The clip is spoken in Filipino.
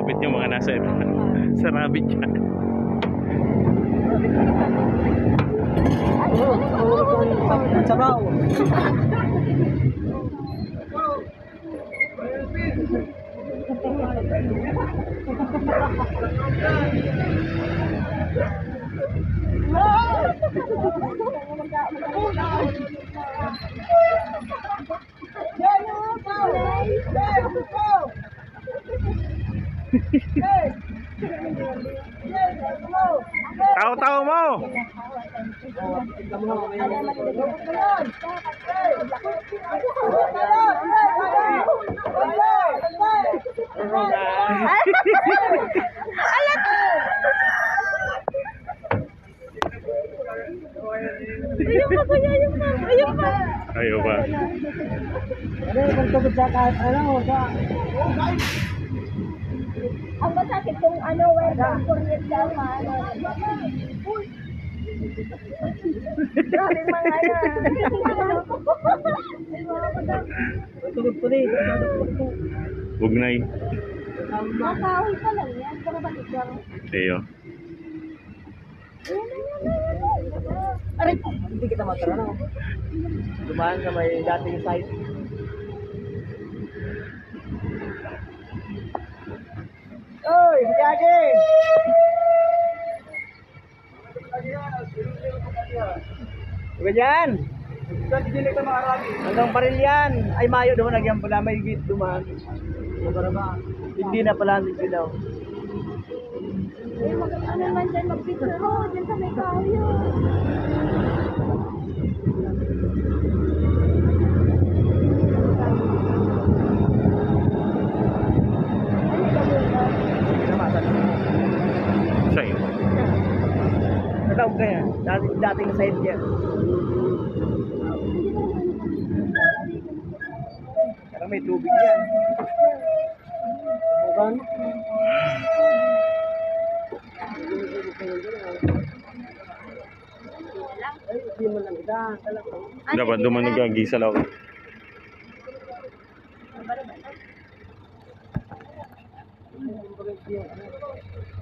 rabbit yung mga nasa ito. Sa rabbit yan. Sabaw. Tao-tao mo! Ayaw ba? Kung tugod sa kahit ano, sa... Ang masakit kung ano, welcome for it daw, ano. Grabe mga Tugod po rin. Ugnay. Makahoy pa lang yan, para balik lang. Eyo. Aray! Hindi kita matara na. Dumaan sa may dating site. Oy! Bigage! Diba dyan? Hanggang baril yan. Ay mayo doon nagyan pala. May gate dumaan. Hindi na pala. Hindi daw. Eh, ano naman dyan, mag-picture ho, dyan sa may kahoy. Sa'yo. Natawag ka yan. Dating side yan. Parang may tubig yan. Bukan. Ay, hindi mo lang ita. Dapat duman nagagisa lang ako. Ano